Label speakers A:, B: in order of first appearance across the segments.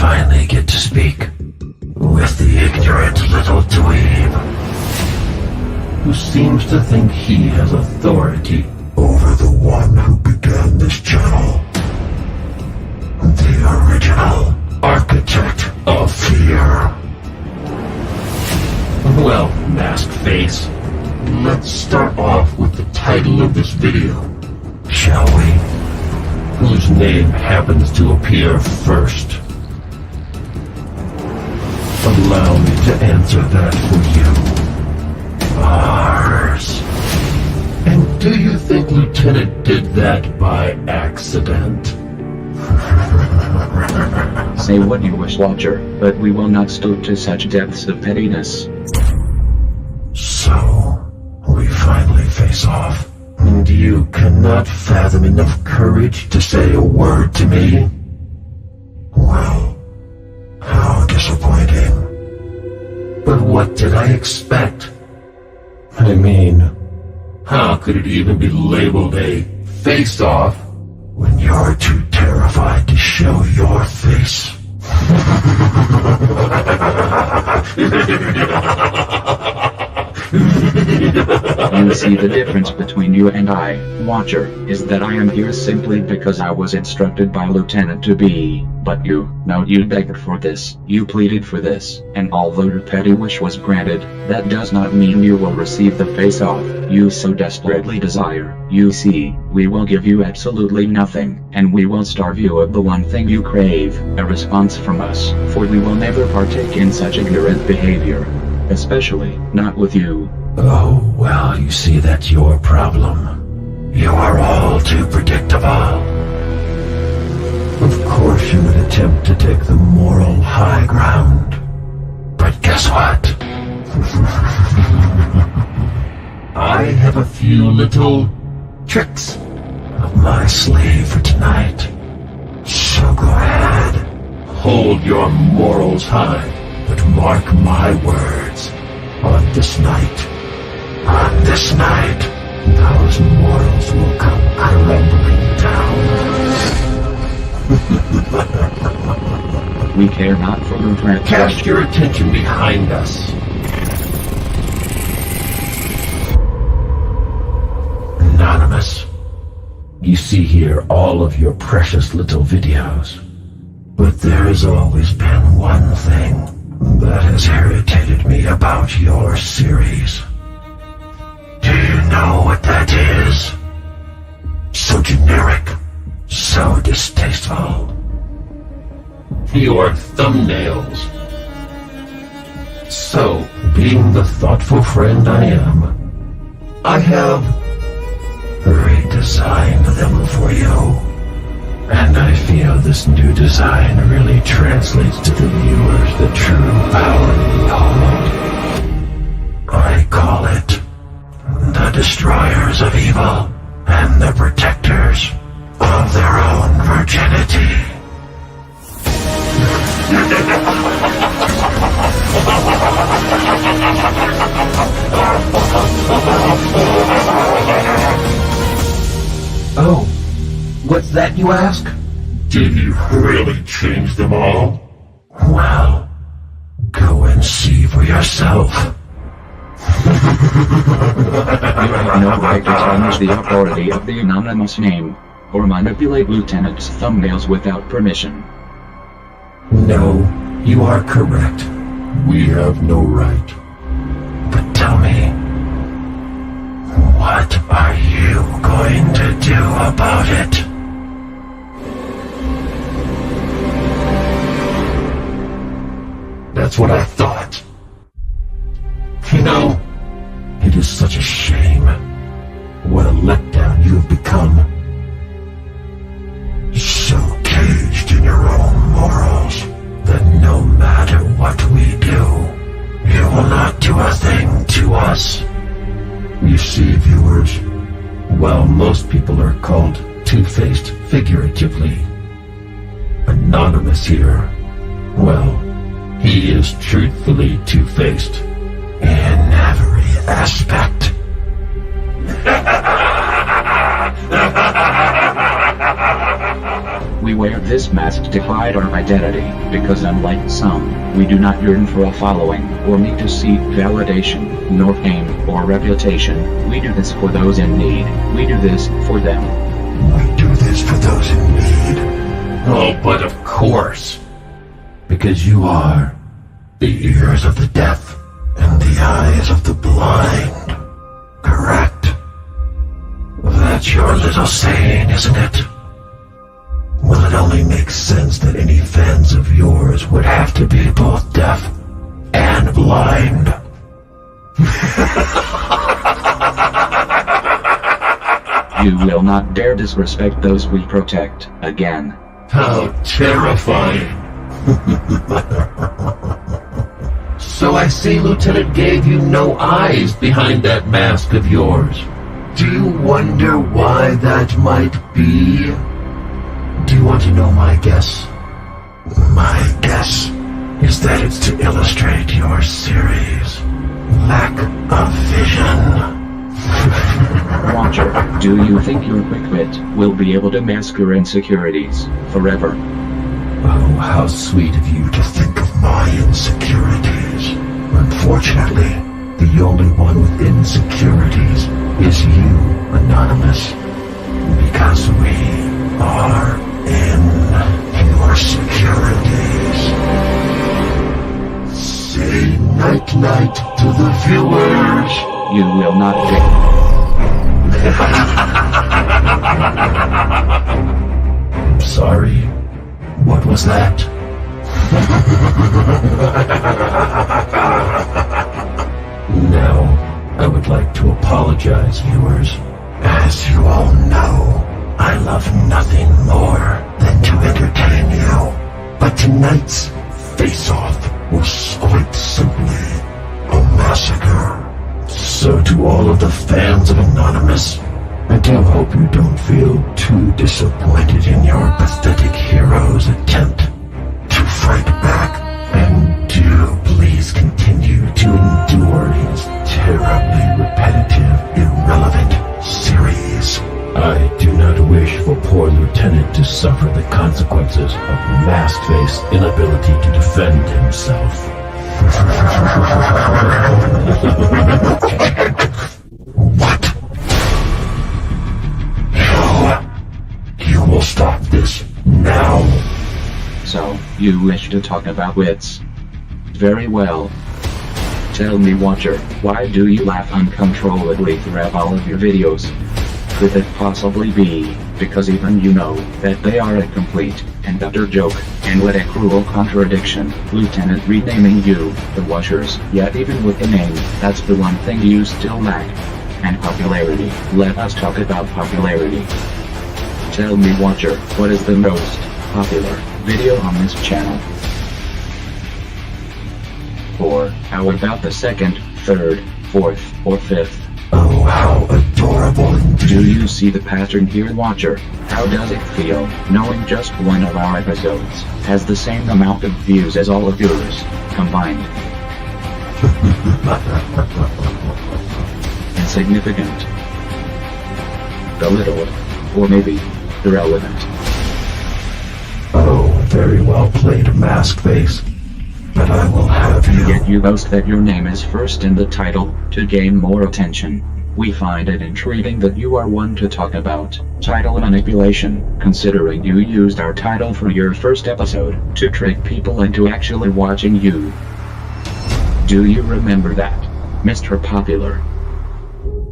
A: finally get to speak with the ignorant little dweeb who seems to think he has authority over the one who began this channel. The original architect of fear. Well, masked face, let's start off with the title of this video, shall we? Whose name happens to appear first? Allow me to answer that for you. Ours. And do you think Lieutenant did that by accident?
B: Say what you wish, Watcher, but we will not stoop to such depths of pettiness.
A: So, we finally face off, and you cannot fathom enough courage to say a word to me? Well, how disappointing. But what did I expect? I mean, how could it even be labeled a face-off when you're too terrified to show your face?
B: You see, the difference between you and I, Watcher, is that I am here simply because I was instructed by Lieutenant to be, but you begged for this, you pleaded for this, and although your petty wish was granted, that does not mean you will receive the face-off you so desperately desire. You see, we will give you absolutely nothing, and we will starve you of the one thing you crave, a response from us, for we will never partake in such ignorant behavior. Especially, not with you.
A: Oh, well, you see, that's your problem. You are all too predictable. Of course you would attempt to take the moral high ground. But guess what? I have a few little tricks up my sleeve for tonight. So go ahead. Hold your morals high. But mark my words, on this night, those morals will come crumbling down.
B: We care not for your threats.
A: Cast your attention behind us. Anonymous, you see here all of your precious little videos. But there has always been one thing that has irritated me about your series. Do you know what that is? So generic, so distasteful. Your thumbnails. So, being the thoughtful friend I am, I have redesigned them for you. And I feel this new design really translates to the viewers the true power we hold. I call it the Destroyers of Evil and the Protectors of their own virginity. Oh. What's that, you ask? Did you really change them all? Well, go and see for yourself.
B: You have no right to challenge the authority of the anonymous name, or manipulate Lieutenant's thumbnails without permission.
A: No, you are correct. We have no right. But tell me, what are you going to do about it? That's what I thought. You know, it is such a shame. What a letdown you have become. So caged in your own morals that no matter what we do, you will not do a thing to us. You see, viewers, while most people are called two-faced figuratively, Anonymous here, well, he is truthfully two-faced in every aspect.
B: We wear this mask to hide our identity, because unlike some, we do not yearn for a following, or need to seek validation, nor fame, or reputation. We do this for those in need. We do this for them.
A: We do this for those in need. Oh, but of course. Because you are the ears of the deaf and the eyes of the blind. Correct? That's your little saying, isn't it? Well, it only makes sense that any fans of yours would have to be both deaf and blind.
B: You will not dare disrespect those we protect, again.
A: How terrifying. So I see Lieutenant gave you no eyes behind that mask of yours. Do you wonder why that might be? Do you want to know my guess? My guess is that it's to illustrate your series' lack of vision.
B: Watcher, do you think your quick wit will be able to mask your insecurities forever?
A: Oh, how sweet of you to think of my insecurities. Unfortunately, the only one with insecurities is you, Anonymous. Because we are in your securities. Say night-night to the viewers.
B: You will not
A: I'm sorry. What was that? Now, I would like to apologize, viewers. As you all know, I love nothing more than to entertain you. But tonight's face-off was quite simply a massacre. So to all of the fans of Anonymous, I do hope you don't feel too disappointed in your pathetic hero's attempt to fight back. And do please continue to endure his terribly repetitive, irrelevant series. I do not wish for poor Lieutenant to suffer the consequences of Maskface's inability to defend himself. What? You will stop this now.
B: So, you wish to talk about wits? Very well. Tell me, Watcher, why do you laugh uncontrollably throughout all of your videos? Could it possibly be because even you know that they are a complete and utter joke? And what a cruel contradiction, Lieutenant renaming you the Watchers, yet even with the name, that's the one thing you still lack. And popularity. Let us talk about popularity. Tell me, Watcher, what is the most popular video on this channel? Or how about the second, third, fourth, or fifth?
A: Oh, how adorable indeed.
B: Do you see the pattern here, Watcher? How does it feel, knowing just one of our episodes has the same amount of views as all of yours, combined? Insignificant. Belittled. Or maybe, irrelevant.
A: Oh, very well played, Maskface. But I will have you.
B: Yet you boast that your name is first in the title, to gain more attention. We find it intriguing that you are one to talk about title manipulation, considering you used our title for your first episode to trick people into actually watching you. Do you remember that, Mr. Popular?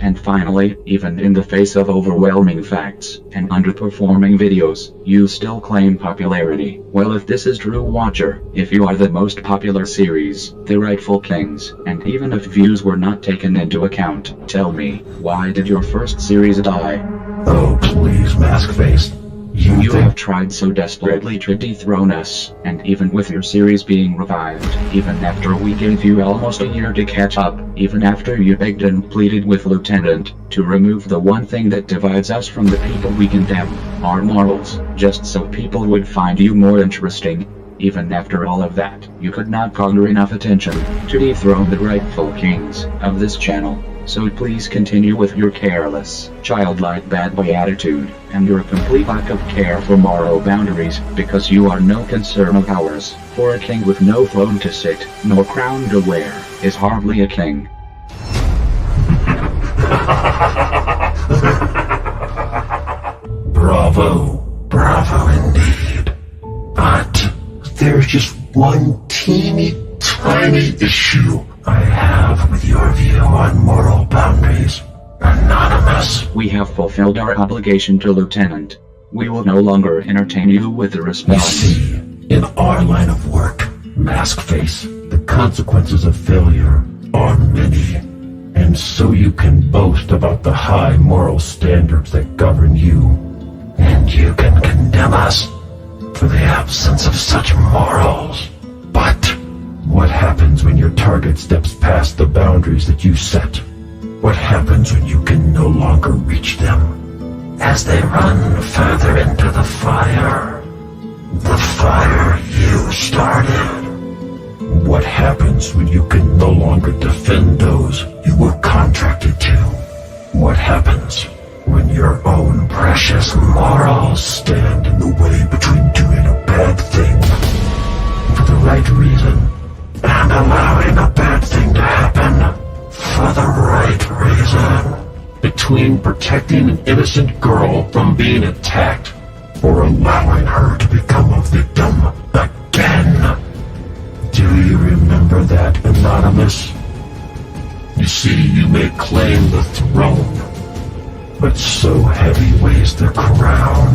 B: And finally, even in the face of overwhelming facts and underperforming videos, you still claim popularity. Well, if this is true, Watcher, if you are the most popular series, the rightful kings, and even if views were not taken into account, tell me, why did your first series die?
A: Oh, please, Maskface.
B: You have tried so desperately to dethrone us, and even with your series being revived, even after we gave you almost a year to catch up, even after you begged and pleaded with Lieutenant to remove the one thing that divides us from the people we condemn, our morals, just so people would find you more interesting. Even after all of that, you could not garner enough attention to dethrone the rightful kings of this channel. So please continue with your careless, childlike bad boy attitude, and your complete lack of care for moral boundaries, because you are no concern of ours. For a king with no throne to sit, nor crown to wear, is hardly a king.
A: Bravo. Bravo indeed. But there's just one teeny tiny issue I have with your view on moral boundaries. Anonymous.
B: We have fulfilled our obligation to Lieutenant. We will no longer entertain you with the
A: You
B: response.
A: see, in our line of work, Mask Face, the consequences of failure are many. And so you can boast about the high moral standards that govern you. And you can condemn us for the absence of such morals. But what happens when your target steps past the boundaries that you set? What happens when you can no longer reach them? As they run further into the fire. The fire you started. What happens when you can no longer defend those you were contracted to? What happens when your own precious morals stand in the way between doing a bad thing for the right reason and allowing a bad thing to happen for the right reason? Between protecting an innocent girl from being attacked or allowing her to become a victim again. Do you remember that, Anonymous? You see, you may claim the throne, but so heavy weighs the crown.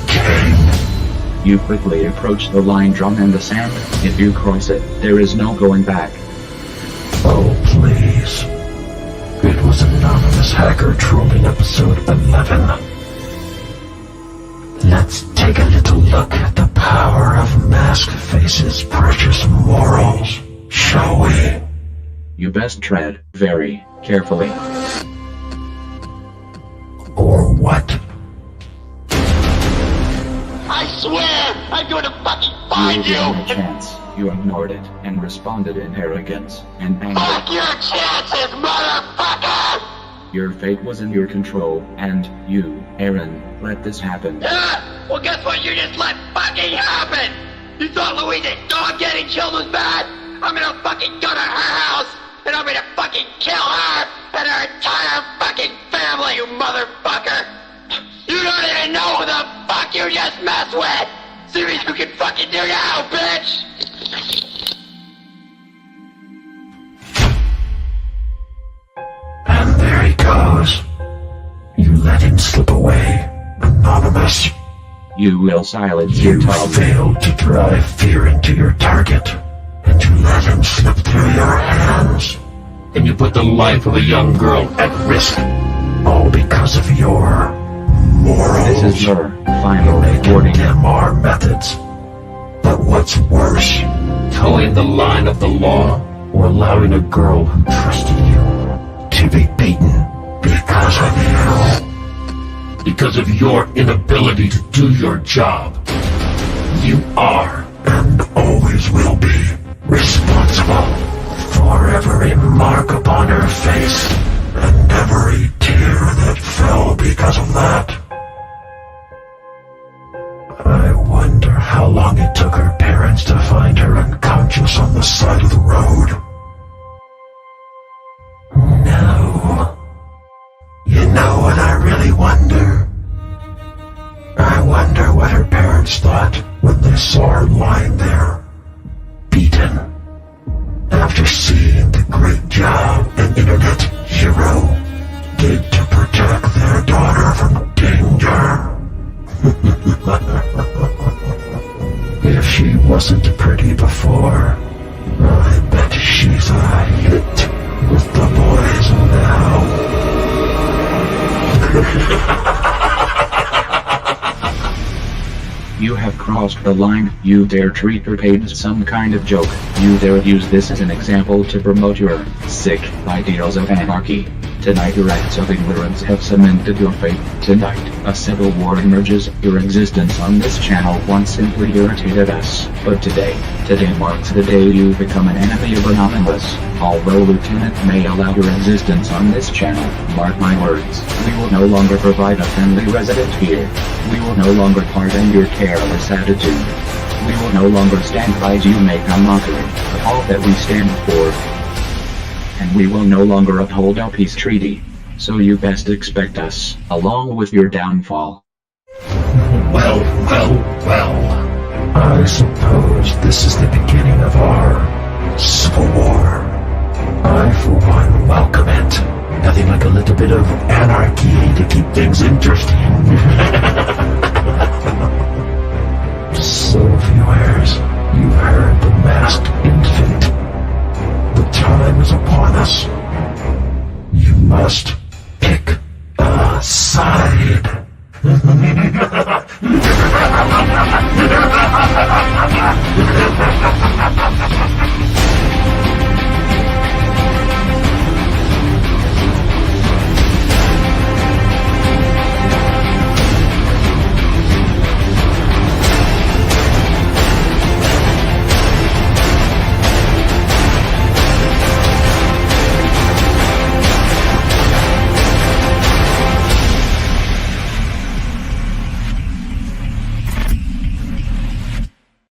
A: King.
B: You quickly approach the line drawn in the sand. If you cross it, there is no going back.
A: Oh, please. It was Anonymous Hacker Trolling Episode 11. Let's take a little look at the power of Mask Face's precious morals, shall we?
B: You best tread very carefully.
A: Or what?
C: I swear I'm going to fucking
B: You
C: find
B: were given a
C: you!
B: chance. You ignored it and responded in arrogance and anger.
C: Fuck your chances, motherfucker!
B: Your fate was in your control, and you, Aaron, let this happen.
C: Well, guess what you just let fucking happen? You thought Louise's dog getting killed was bad? I'm gonna fucking go to her house, and I'm gonna fucking kill her and her entire fucking family, you motherfucker! You don't even know who the fuck you just messed with! See what you can fucking do now, bitch!
A: And there he goes. You let him slip away, Anonymous.
B: You will silence your
A: You
B: tongue.
A: failed to drive fear into your target, and you let him slip through your hands. And you put the life of a young girl at risk, all because of your morals.
B: This is your
A: You
B: final
A: may
B: warning.
A: condemn our methods. But what's worse, towing the line of the law, or allowing a girl who trusted you to be beaten because of you. Because of your inability to do your job. You are, and always will be, responsible for every mark upon her face, and every tear that fell because of that. I wonder how long it took her parents to find her unconscious on the side of the road. No. You know what I really wonder? I wonder what her parents thought when they saw her lying there, beaten, after seeing the great job an internet hero did to protect their daughter from danger. If she wasn't pretty before, I bet she's a hit with the boys now.
B: You have crossed the line. You dare treat her paid as some kind of joke. You dare use this as an example to promote your sick ideals of anarchy. Tonight your acts of ignorance have cemented your fate. Tonight, a civil war emerges. Your existence on this channel once simply irritated us. But today marks the day you become an enemy of Anonymous. Although Lieutenant may allow your existence on this channel, mark my words, we will no longer provide a friendly resident here. We will no longer pardon your careless attitude. We will no longer stand by as you make a mockery of all that we stand for. And we will no longer uphold our peace treaty. So you best expect us, along with your downfall.
A: Well. I suppose this is the beginning of our civil war. I, for one, welcome it. Nothing like a little bit of anarchy to keep things interesting.